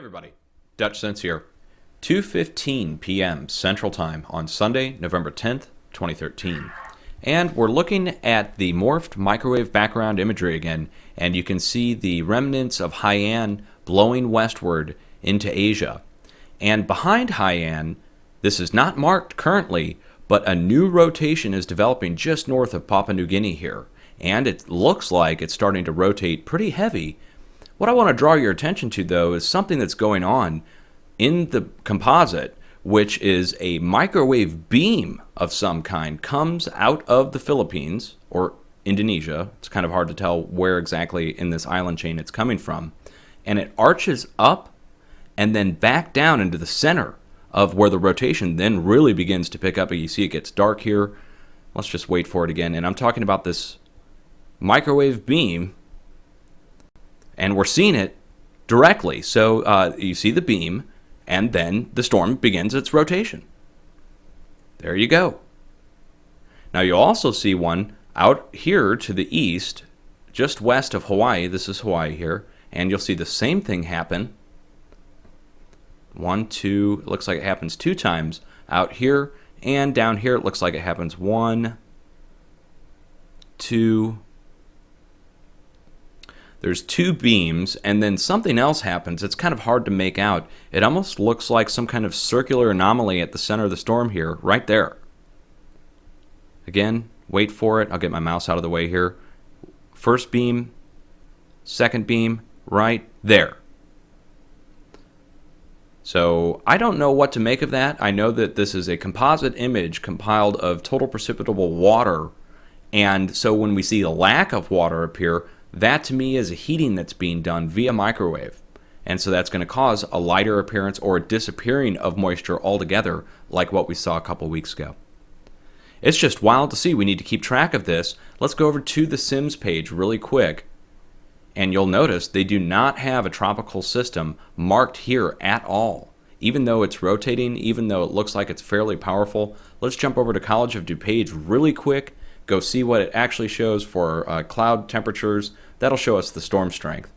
Hey everybody, Dutch Sense here. 2:15 p.m. Central Time on Sunday, November 10th, 2013. And we're looking at the morphed microwave background imagery again, and you can see the remnants of Haiyan blowing westward into Asia. And behind Haiyan, this is not marked currently, but a new rotation is developing just north of Papua New Guinea here. And it looks like it's starting to rotate pretty heavy. What I want to draw your attention to, though, is something that's going on in the composite, which is a microwave beam of some kind comes out of the Philippines or Indonesia. It's kind of hard to tell where exactly in this island chain it's coming from. And it arches up and then back down into the center of where the rotation then really begins to pick up. You see it gets dark here. Let's just wait for it again. And I'm talking about this microwave beam, and we're seeing it directly. So you see the beam, and then the storm begins its rotation. There you go. Now you'll also see one out here to the east, just west of Hawaii. This is Hawaii here. And you'll see the same thing happen. 1, 2, it looks like it happens 2 times out here. And down here it looks like it happens 1, 2. There's 2 beams, and then something else happens. It's kind of hard to make out. It almost looks like some kind of circular anomaly at the center of the storm here, right there. Again, wait for it. I'll get my mouse out of the way here. First beam, second beam, right there. So I don't know what to make of that. I know that this is a composite image compiled of total precipitable water, and so when we see a lack of water appear, that to me is a heating that's being done via microwave. And so that's going to cause a lighter appearance or a disappearing of moisture altogether, like what we saw a couple weeks ago. It's just wild to see. We need to keep track of this. Let's go over to the SIMS page really quick. And you'll notice they do not have a tropical system marked here at all. Even though it's rotating, even though it looks like it's fairly powerful. Let's jump over to College of DuPage really quick. Go see what it actually shows for cloud temperatures. That'll show us the storm strength.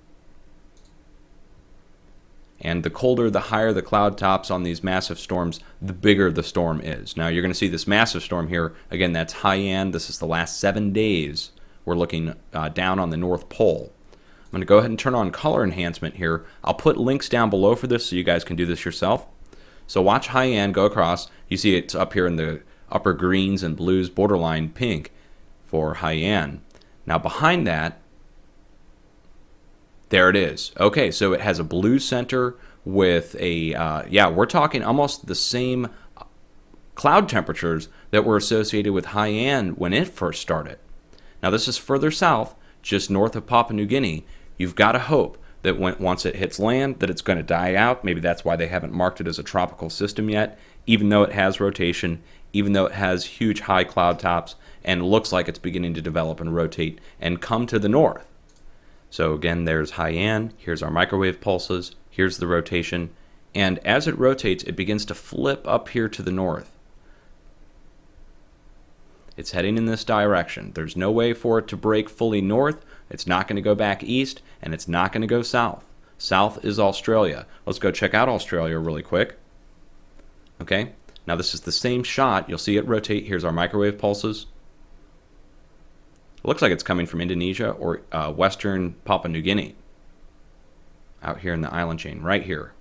And the colder, the higher the cloud tops on these massive storms, the bigger the storm is. Now you're going to see this massive storm here. Again, that's Haiyan. This is the last 7 days. We're looking down on the North Pole. I'm going to go ahead and turn on color enhancement here. I'll put links down below for this so you guys can do this yourself. So watch Haiyan go across. You see it's up here in the upper greens and blues, borderline pink for Haiyan. Now behind that, there it is. Okay, so it has a blue center with a, we're talking almost the same cloud temperatures that were associated with Haiyan when it first started. Now this is further south, just north of Papua New Guinea. You've got to hope that once it hits land that it's going to die out. Maybe that's why they haven't marked it as a tropical system yet, even though it has rotation, even though it has huge high cloud tops, and looks like it's beginning to develop and rotate and come to the north. So again, there's Haiyan, here's our microwave pulses, here's the rotation, and as it rotates, it begins to flip up here to the north. It's heading in this direction. There's no way for it to break fully north. It's not going to go back east, and it's not going to go south. South is Australia. Let's go check out Australia really quick. Okay, now this is the same shot. You'll see it rotate. Here's our microwave pulses. It looks like it's coming from Indonesia or western Papua New Guinea. Out here in the island chain, right here.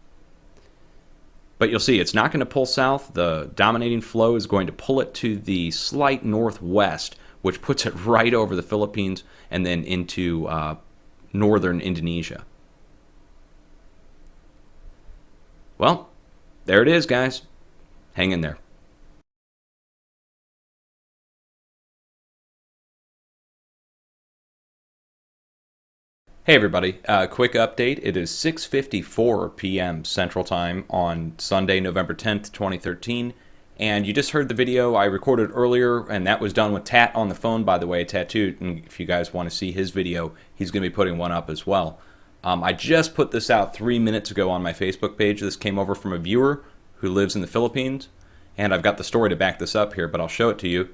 But you'll see it's not going to pull south. The dominating flow is going to pull it to the slight northwest, which puts it right over the Philippines and then into northern Indonesia. Well, there it is, guys. Hang in there. Hey everybody, quick update. It is 6:54 p.m. Central Time on Sunday, November 10th, 2013. And you just heard the video I recorded earlier, and that was done with Tat on the phone, by the way, Tattoo. And if you guys want to see his video, he's going to be putting one up as well. I just put this out 3 minutes ago on my Facebook page. This came over from a viewer who lives in the Philippines. And I've got the story to back this up here, but I'll show it to you.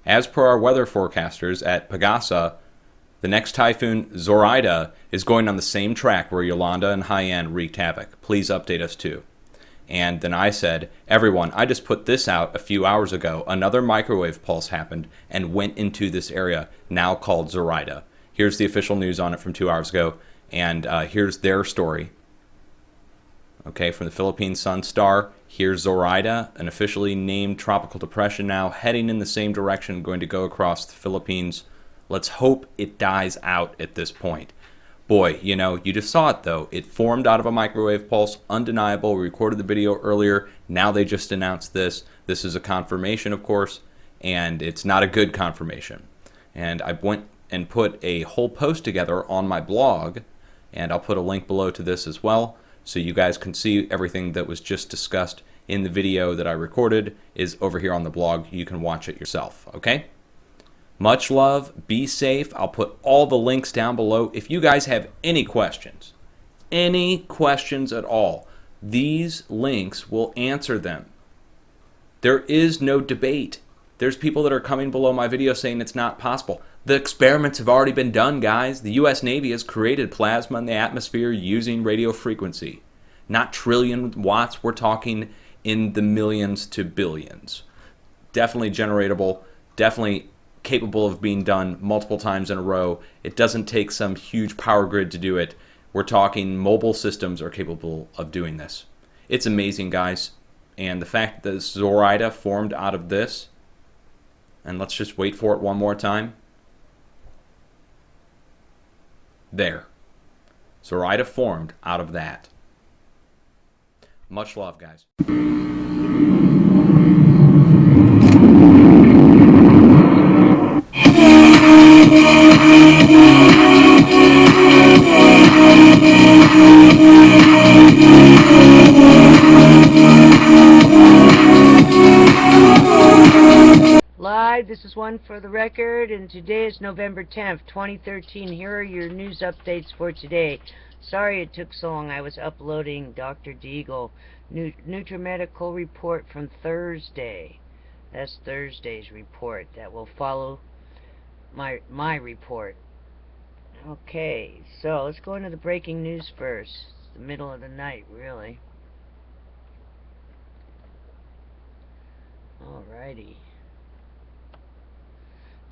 As per our weather forecasters at Pagasa, The next typhoon, Zoraida, is going on the same track where Yolanda and Haiyan wreaked havoc. Please update us too. And then I said, everyone, I just put this out a few hours ago. Another microwave pulse happened and went into this area, now called Zoraida. Here's the official news on it from 2 hours ago, and here's their story. Okay, from the Philippine Sun Star, here's Zoraida, an officially named tropical depression now, heading in the same direction, going to go across the Philippines. Let's hope it dies out at this point. Boy, you know, you just saw it though. It formed out of a microwave pulse, undeniable. We recorded the video earlier. Now they just announced this. This is a confirmation, of course, and it's not a good confirmation. And I went and put a whole post together on my blog, and I'll put a link below to this as well, so you guys can see everything that was just discussed in the video that I recorded is over here on the blog. You can watch it yourself, okay? Much love. Be safe. I'll put all the links down below. If you guys have any questions at all, these links will answer them. There is no debate. There's people that are coming below my video saying it's not possible. The experiments have already been done, guys. The U.S. Navy has created plasma in the atmosphere using radio frequency. Not trillion watts. We're talking in the millions to billions. Definitely generatable. Definitely capable of being done multiple times in a row. It doesn't take some huge power grid to do it. We're talking mobile systems are capable of doing this. It's amazing, guys. And the fact that Zoraida formed out of this, and let's just wait for it one more time. There. Zoraida formed out of that. Much love, guys. Live, this is one for the record, and today is November 10th, 2013. Here are your news updates for today. Sorry it took so long. I was uploading Dr. Deagle NutriMedical report from Thursday. That's Thursday's report. That will follow my report. Okay, so let's go into the breaking news first. It's the middle of the night, really. Alrighty.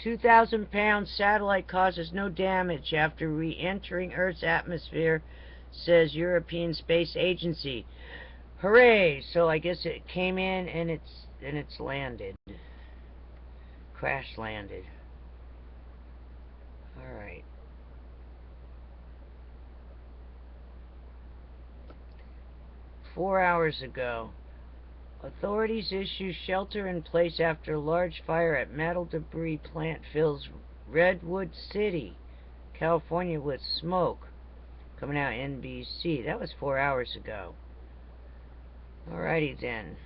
2,000-pound satellite causes no damage after re-entering Earth's atmosphere, says European Space Agency. Hooray! So I guess it came in and it's landed. Crash landed. Alright. Four hours ago, authorities issue shelter in place after a large fire at metal debris plant fills Redwood City, California with smoke. Coming out NBC. That was 4 hours ago. Alrighty then.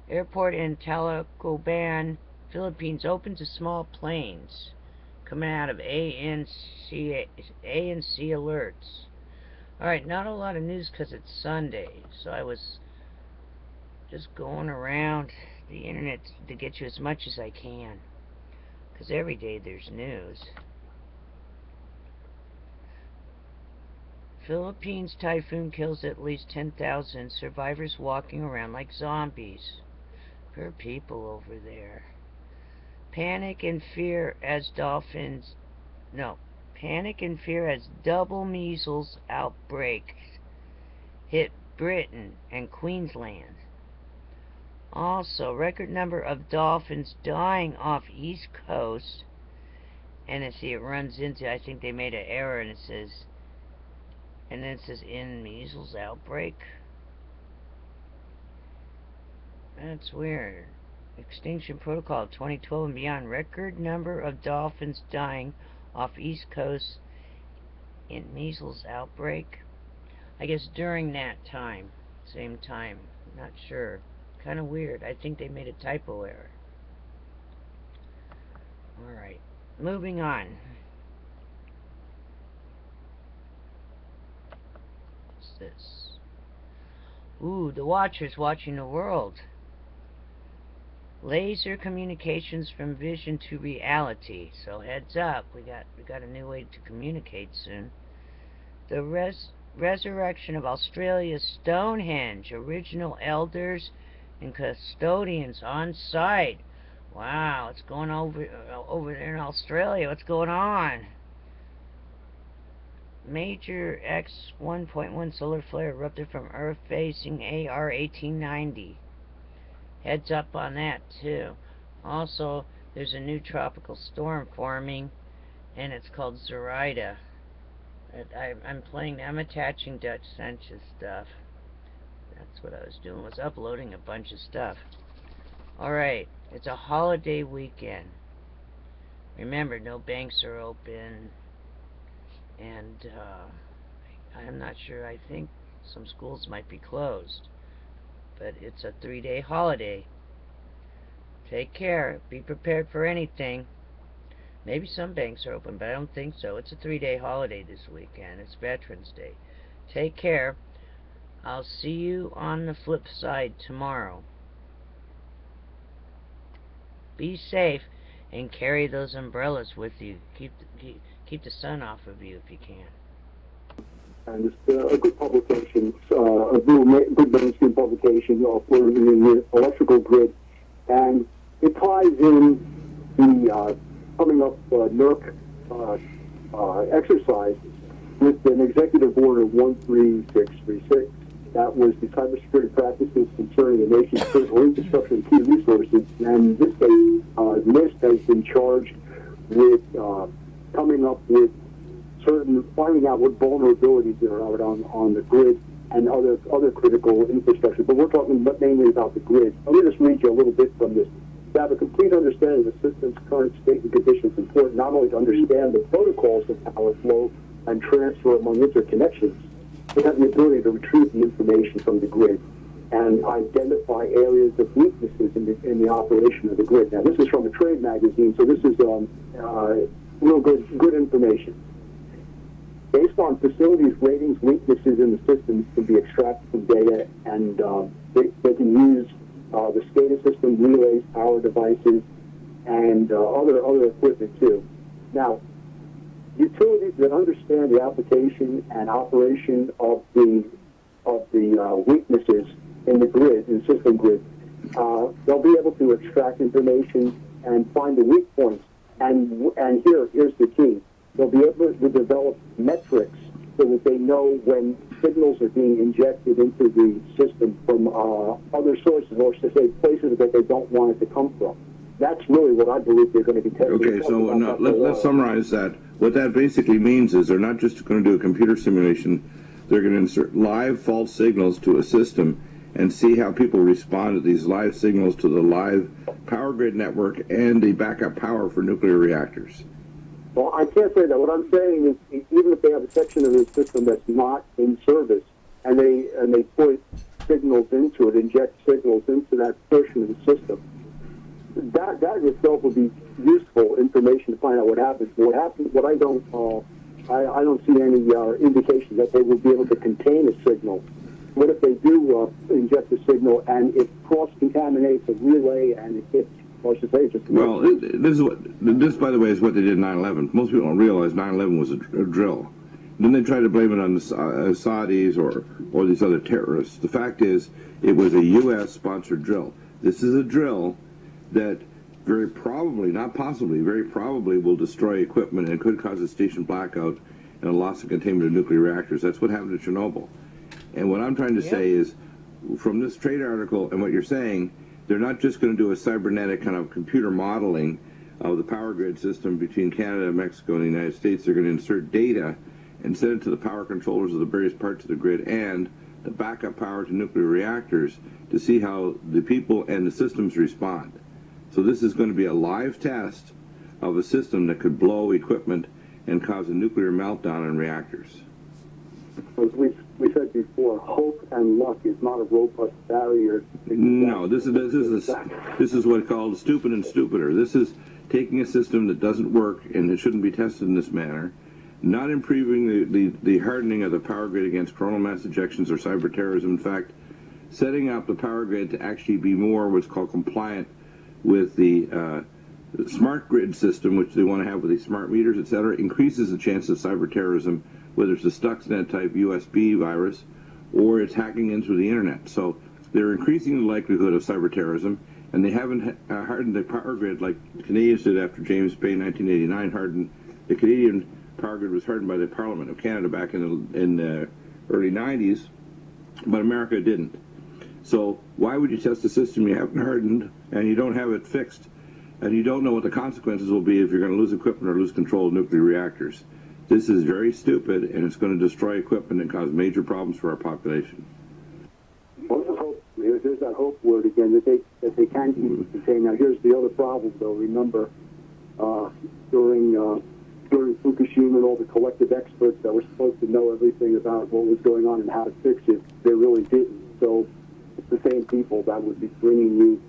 Airport in Tacloban, Philippines open to small planes. Coming out of ANC alerts. Alright, not a lot of news because it's Sunday, so I was just going around the internet to get you as much as I can, because every day there's news. Philippines typhoon kills at least 10,000 survivors walking around like zombies. Poor people over there. Panic and fear as double measles outbreak hit Britain and Queensland. Also, record number of dolphins dying off East Coast. And it runs into, I think they made an error, and it says, and then it says in measles outbreak. That's weird. Extinction Protocol 2012 and beyond. Record number of dolphins dying off East Coast in measles outbreak. I guess during that time. Same time. Not sure. Kind of weird. I think they made a typo error. Alright. Moving on. What's this? Ooh, the Watchers watching the world. Laser communications from vision to reality. So heads up, we got a new way to communicate soon. The resurrection of Australia's Stonehenge, original elders and custodians on site. Wow, what's going on over there in Australia? What's going on? Major X 1.1 solar flare erupted from Earth facing AR 1890. Heads up on that too. Also, there's a new tropical storm forming, and it's called Zoraida. I'm attaching Dutch census stuff. That's what I was doing, was uploading a bunch of stuff. Alright, it's a holiday weekend. Remember, no banks are open, and I'm not sure, I think some schools might be closed. But it's a 3-day holiday. Take care. Be prepared for anything. Maybe some banks are open, but I don't think so. It's a 3-day holiday this weekend. It's Veterans Day. Take care. I'll see you on the flip side tomorrow. Be safe and carry those umbrellas with you. Keep the sun off of you if you can. And it's a good publication, a good mainstream publication for the electrical grid. And it ties in the coming up NERC exercise with an executive order 13636. That was the cybersecurity practices concerning the nation's critical infrastructure and key resources. And this case, NIST has been charged with coming up with finding out what vulnerabilities there are on the grid and other critical infrastructure. But we're talking mainly about the grid. Let me just read you a little bit from this. To have a complete understanding of the system's current state and conditions is important not only to understand the protocols of power flow and transfer among interconnections, but have the ability to retrieve the information from the grid and identify areas of weaknesses in the operation of the grid. Now, this is from a trade magazine, so this is real good information. Based on facilities' ratings, weaknesses in the systems can be extracted from data, and they can use the SCADA system, relays, power devices, and other equipment too. Now, utilities that understand the application and operation of the weaknesses in the grid, in system grid, they'll be able to extract information and find the weak points. And here's the key. They'll be able to develop metrics so that they know when signals are being injected into the system from other sources, or to say places that they don't want it to come from. That's really what I believe they're going to be testing. Okay, so now, let's summarize that. What that basically means is they're not just going to do a computer simulation, they're going to insert live false signals to a system and see how people respond to these live signals to the live power grid network and the backup power for nuclear reactors. Well, I can't say that. What I'm saying is, even if they have a section of the system that's not in service, and they put signals into it, inject signals into that portion of the system, that itself would be useful information to find out what happens. What I don't see any indication that they will be able to contain a signal. What if they do inject a signal and it cross-contaminates a relay and it hits? Well, this, by the way, is what they did in 9/11. Most people don't realize 9/11 was a drill. Then they try to blame it on the Saudis or these other terrorists. The fact is, it was a U.S.-sponsored drill. This is a drill that very probably, not possibly, very probably will destroy equipment and could cause a station blackout and a loss of containment of nuclear reactors. That's what happened to Chernobyl. And what I'm trying to say is, from this trade article and what you're saying, they're not just going to do a cybernetic kind of computer modeling of the power grid system between Canada, Mexico, and the United States. They're going to insert data and send it to the power controllers of the various parts of the grid and the backup power to nuclear reactors to see how the people and the systems respond. So this is going to be a live test of a system that could blow equipment and cause a nuclear meltdown in reactors. As we said before, hope and luck is not a robust barrier. No, this is what's called stupid and stupider. This is taking a system that doesn't work and it shouldn't be tested in this manner, not improving the hardening of the power grid against coronal mass ejections or cyber terrorism. In fact, setting up the power grid to actually be more what's called compliant with the smart grid system, which they want to have with these smart meters, etc., increases the chance of cyber terrorism, whether it's a Stuxnet type USB virus or it's hacking in through the internet. So they're increasing the likelihood of cyber terrorism, and they haven't hardened the power grid like the Canadians did after James Bay in 1989. The Canadian power grid was hardened by the Parliament of Canada back in the early 90s, but America didn't. So why would you test a system you haven't hardened and you don't have it fixed, and you don't know what the consequences will be if you're going to lose equipment or lose control of nuclear reactors? This is very stupid, and it's going to destroy equipment and cause major problems for our population. Well, there's that hope word again, that they can keep it contained. Now, here's the other problem, though. Remember, during Fukushima and all the collective experts that were supposed to know everything about what was going on and how to fix it, they really didn't. So it's the same people that would be bringing you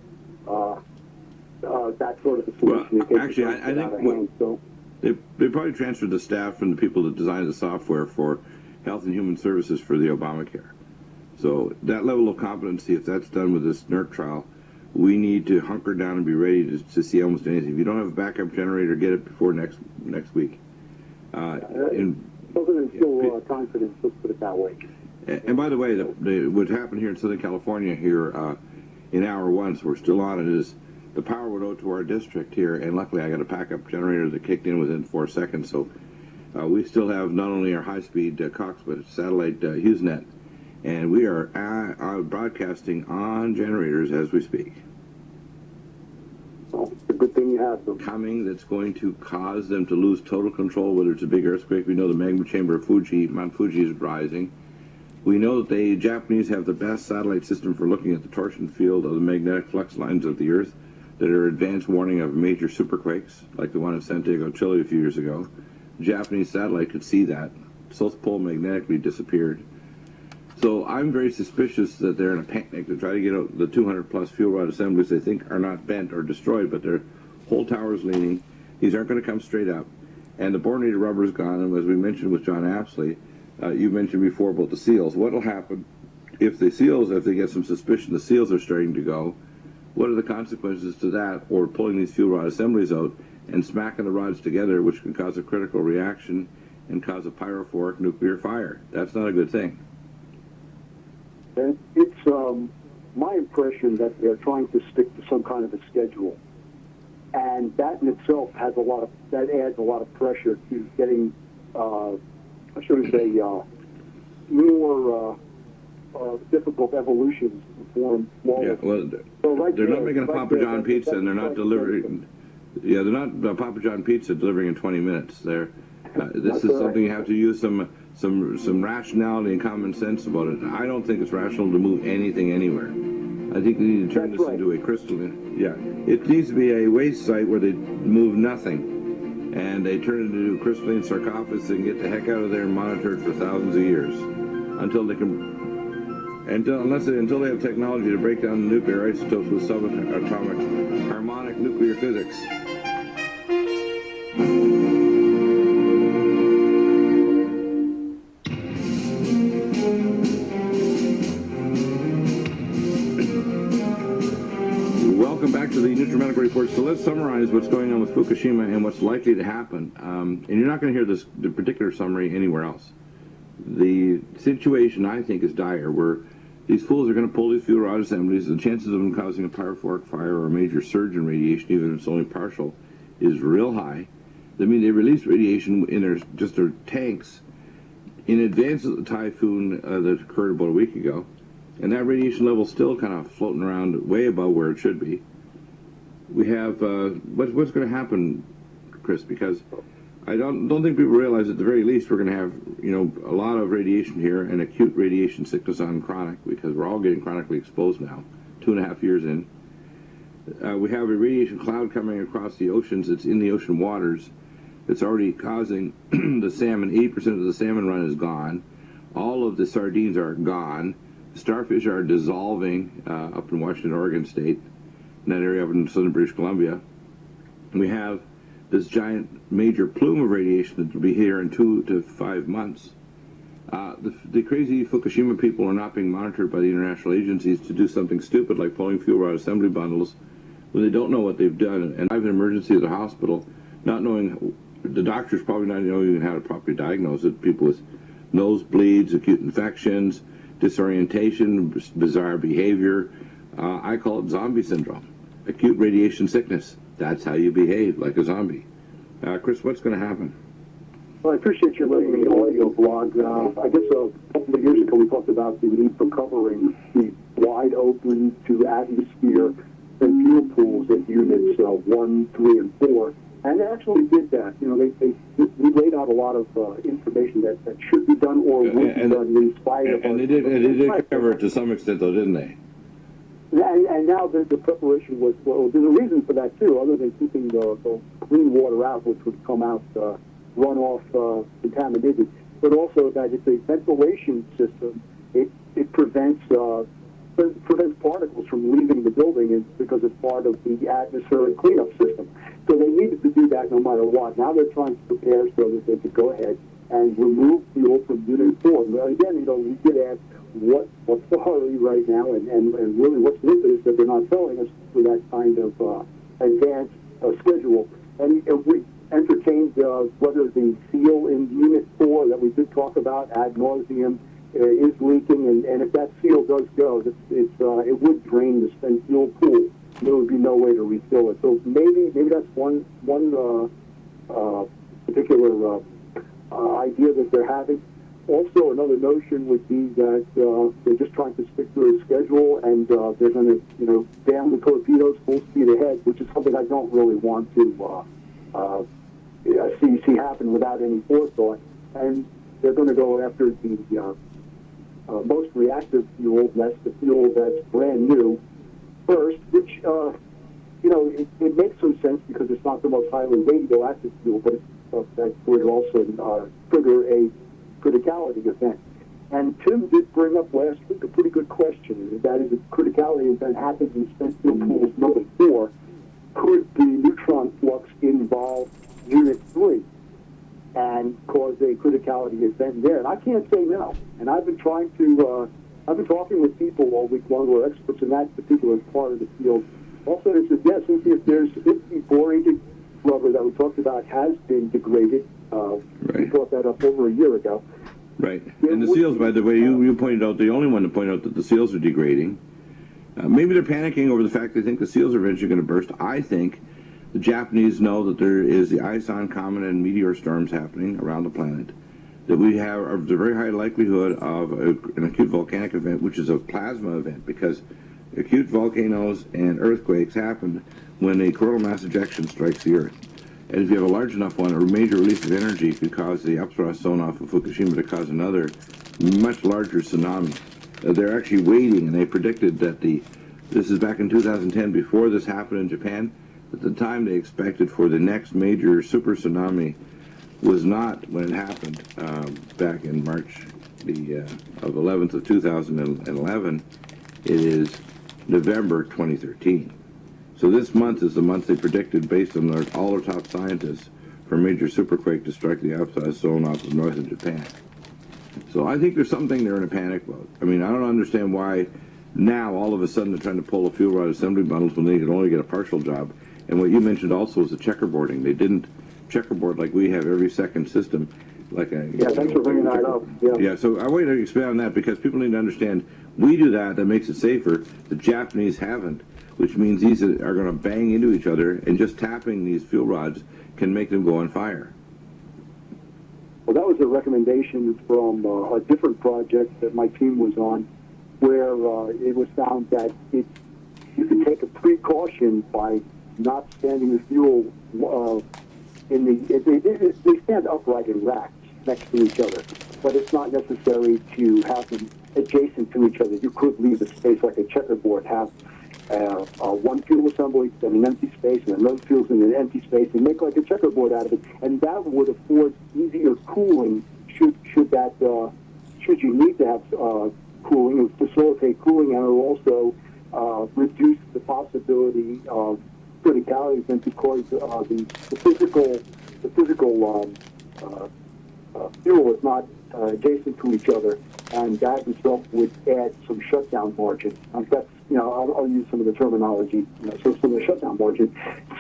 that sort of a solution. Well, actually, I think they probably transferred the staff from the people that designed the software for Health and Human Services for the Obamacare. So that level of competency, if that's done with this NERC trial, we need to hunker down and be ready to see almost anything. If you don't have a backup generator, get it before next week. President still confident, let's put it that way. And by the way, what happened here in Southern California here in hour one, so we're still on it, is the power went out to our district here, and luckily I got a backup generator that kicked in within 4 seconds. So we still have not only our high-speed Cox, but satellite HughesNet, and we are broadcasting on generators as we speak. Well, it's a good thing you have them. Coming that's going to cause them to lose total control, whether it's a big earthquake. We know the magma chamber of Mount Fuji is rising. We know that the Japanese have the best satellite system for looking at the torsion field of the magnetic flux lines of the Earth that are advanced warning of major superquakes, like the one in Santiago, Chile a few years ago. The Japanese satellite could see that. South Pole magnetically disappeared. So I'm very suspicious that they're in a panic to try to get out the 200-plus fuel rod assemblies they think are not bent or destroyed, but their whole tower's leaning. These aren't going to come straight up. And the borinated rubber is gone, and as we mentioned with John Apsley, you mentioned before about the seals. What will happen if the seals, if they get some suspicion the seals are starting to go? What are the consequences to that, or pulling these fuel rod assemblies out and smacking the rods together, which can cause a critical reaction and cause a pyrophoric nuclear fire? That's not a good thing. And it's my impression that they're trying to stick to some kind of a schedule, and that in itself adds a lot of pressure to getting, I shouldn't say, more difficult evolutions to form flawless. Yeah, well, so they're not making a Papa John pizza, and they're not delivering. Yeah, they're not Papa John pizza delivering in 20 minutes. This is something you have to use some rationality and common sense about it. I don't think it's rational to move anything anywhere. I think they need to turn this into a crystalline. Yeah, it needs to be a waste site where they move nothing, and they turn it into a crystalline sarcophagus and get the heck out of there and monitor it for thousands of years until they can, until they have technology to break down the nuclear isotopes with subatomic harmonic nuclear physics. Welcome back to the NutriMedical Report. So let's summarize what's going on with Fukushima and what's likely to happen. And you're not going to hear the particular summary anywhere else. The situation, I think, is dire, where these fools are going to pull these fuel rod assemblies. The chances of them causing a pyrophoric fire or a major surge in radiation, even if it's only partial, is real high. I mean, they release radiation in their tanks in advance of the typhoon that occurred about a week ago. And that radiation level is still kind of floating around way above where it should be. We have, what's going to happen, Chris? Because I don't think people realize at the very least we're going to have, a lot of radiation here and acute radiation sickness on chronic, because we're all getting chronically exposed now, 2.5 years in. We have a radiation cloud coming across the oceans. It's in the ocean waters. It's already causing the salmon, 80% of the salmon run is gone. All of the sardines are gone. Starfish are dissolving up in Washington, Oregon State, in that area up in southern British Columbia. We have this giant major plume of radiation that will be here in 2 to 5 months. The crazy Fukushima people are not being monitored by the international agencies to do something stupid like pulling fuel rod assembly bundles when they don't know what they've done. And I have an emergency at the hospital, not knowing, the doctors probably not knowing how to properly diagnose it. People with nosebleeds, acute infections, disorientation, bizarre behavior. I call it zombie syndrome, acute radiation sickness. That's how you behave, like a zombie. Chris, what's going to happen? Well, I appreciate you letting me audio blog. I guess a couple of years ago we talked about the need for covering the wide open to atmosphere and fuel pools at units 1, 3, and 4. And they actually did that. You know, we laid out a lot of information that should be done or would be done in spite of. And they did cover it to some extent, though, didn't they? And now the preparation was, well, there's a reason for that, too, other than keeping the clean water out, which would come out runoff contaminated, but also that it's a ventilation system. It prevents particles from leaving the building because it's part of the atmospheric cleanup system. So they needed to do that no matter what. Now they're trying to prepare so that they could go ahead and remove fuel from Unit 4. But again, you know, we did ask what's the hurry right now, and really what's the impetus that they're not telling us for that kind of advanced schedule. And we entertained whether the seal in Unit 4 that we did talk about ad nauseum is leaking, and if that seal does go, it would drain the spent fuel pool. There would be no way to refill it. So maybe that's one particular idea that they're having. Also, another notion would be that they're just trying to stick to a schedule, and they're going to, ban the torpedoes full speed ahead, which is something I don't really want to see happen without any forethought. And they're going to go after the most reactive fuel, that's the fuel that's brand new, first, which, it makes some sense because it's not the most highly radioactive fuel, but that would also trigger a criticality event. And Tim did bring up last week a pretty good question, that is, if a criticality event happens in spent fuel pools number 4, could the neutron flux involve Unit 3 and cause a criticality event there? And I can't say no. And I've been trying to, I've been talking with people all week long who are experts in that particular part of the field. Also, they said, yes, if the borated rubber that we talked about has been degraded, we brought that up over a year ago. Right. And the seals, by the way, you pointed out, the only one to point out that the seals are degrading. Maybe they're panicking over the fact they think the seals are eventually going to burst. I think the Japanese know that there is the Ison comet and meteor storms happening around the planet, that we have the very high likelihood of an acute volcanic event, which is a plasma event, because acute volcanoes and earthquakes happen when a coronal mass ejection strikes the Earth. And if you have a large enough one, a major release of energy could cause the upthrust zone off of Fukushima to cause another much larger tsunami. They're actually waiting, and they predicted that this is back in 2010, before this happened in Japan. At the time they expected for the next major super tsunami was not when it happened back in March of 11th of 2011. It is November 2013. So this month is the month they predicted, based on all their top scientists, for a major superquake to strike the upthrust zone off of northern Japan. So I think there's something they're in a panic mode. I mean, I don't understand why now all of a sudden they're trying to pull the fuel rod assembly bundles when they could only get a partial job. And what you mentioned also is the checkerboarding. They didn't checkerboard like we have every second system. Like thanks for bringing that up. Yeah, so I want you to expand on that, because people need to understand we do that makes it safer. The Japanese haven't, which means these are going to bang into each other, and just tapping these fuel rods can make them go on fire. Well, that was a recommendation from a different project that my team was on, where it was found that you can take a precaution by not standing the fuel they stand upright in racks next to each other, but it's not necessary to have them adjacent to each other. You could leave a space like a checkerboard, have one fuel assembly, then an empty space, and another fuel in an empty space, and make like a checkerboard out of it. And that would afford easier cooling should you need to have cooling. It would facilitate cooling, and it will also reduce the possibility of criticality, and because the physical fuel is not adjacent to each other, and that itself would add some shutdown margin. That's, I'll use some of the terminology, so some of the shutdown margin.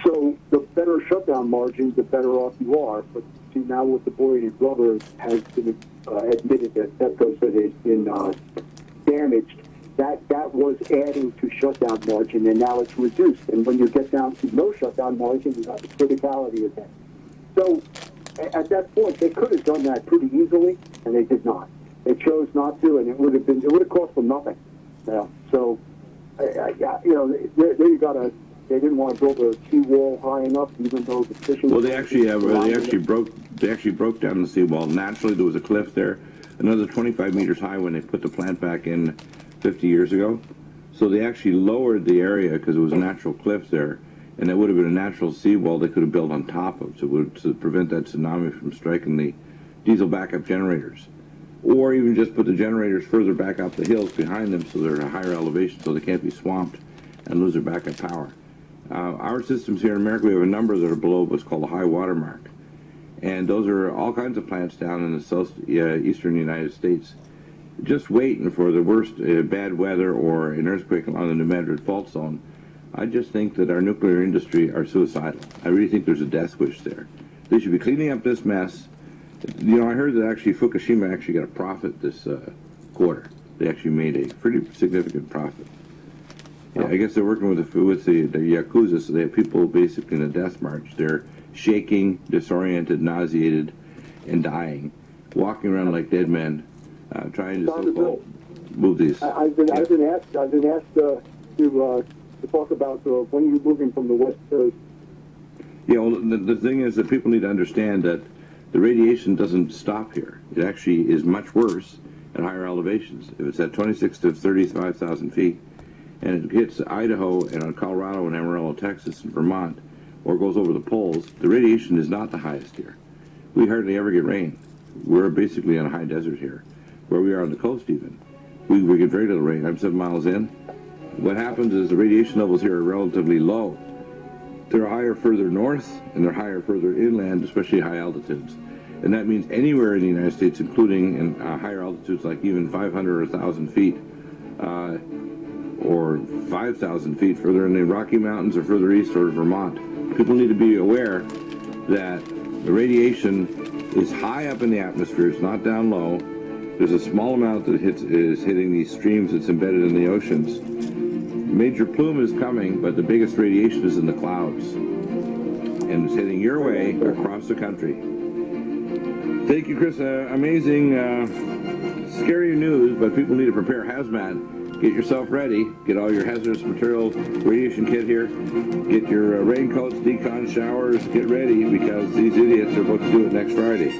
So the better shutdown margin, the better off you are. But see, now with the Boyd rubber has been admitted that those that has been damaged, that was adding to shutdown margin, and now it's reduced. And when you get down to no shutdown margin, you got the criticality event. So at that point, they could have done that pretty easily, and they did not. They chose not to, and it would have cost them nothing. So, there you got to. They didn't want to build a seawall high enough, even though the fishing. Well, they actually broke down the seawall. Naturally, there was a cliff there, another 25 meters high when they put the plant back in 50 years ago. So they actually lowered the area because it was natural cliffs there, and it would have been a natural seawall they could have built on top of, to prevent that tsunami from striking the diesel backup generators. Or even just put the generators further back up the hills behind them so they're at a higher elevation so they can't be swamped and lose their backup power. Our systems here in America, we have a number that are below what's called a high water mark. And those are all kinds of plants down in the southeastern United States, just waiting for the worst bad weather or an earthquake along the New Madrid fault zone. I just think that our nuclear industry are suicidal. I really think there's a death wish there. They should be cleaning up this mess. I heard that actually Fukushima actually got a profit this quarter. They actually made a pretty significant profit. Yeah, I guess they're working with the Yakuza, so they have people basically in a death march. They're shaking, disoriented, nauseated, and dying, walking around like dead men, trying to so-called move these. I've been asked to talk about when you're moving from the West Coast. Yeah, well, the thing is that people need to understand that the radiation doesn't stop here. It actually is much worse at higher elevations. If it's at 26 to 35,000 feet, and it hits Idaho and Colorado and Amarillo, Texas, and Vermont, or goes over the poles, the radiation is not the highest here. We hardly ever get rain. We're basically on a high desert here, where we are on the coast even. We get very little rain. I'm 7 miles in. What happens is the radiation levels here are relatively low. They're higher further north, and they're higher further inland, especially high altitudes. And that means anywhere in the United States, including in higher altitudes like even 500 or 1,000 feet, or 5,000 feet further in the Rocky Mountains or further east or Vermont. People need to be aware that the radiation is high up in the atmosphere, it's not down low. There's a small amount that is hitting these streams that's embedded in the oceans. Major plume is coming, but the biggest radiation is in the clouds. And it's heading your way across the country. Thank you, Chris. Amazing, scary news, but people need to prepare hazmat. Get yourself ready. Get all your hazardous material radiation kit here. Get your raincoats, decon showers. Get ready because these idiots are about to do it next Friday.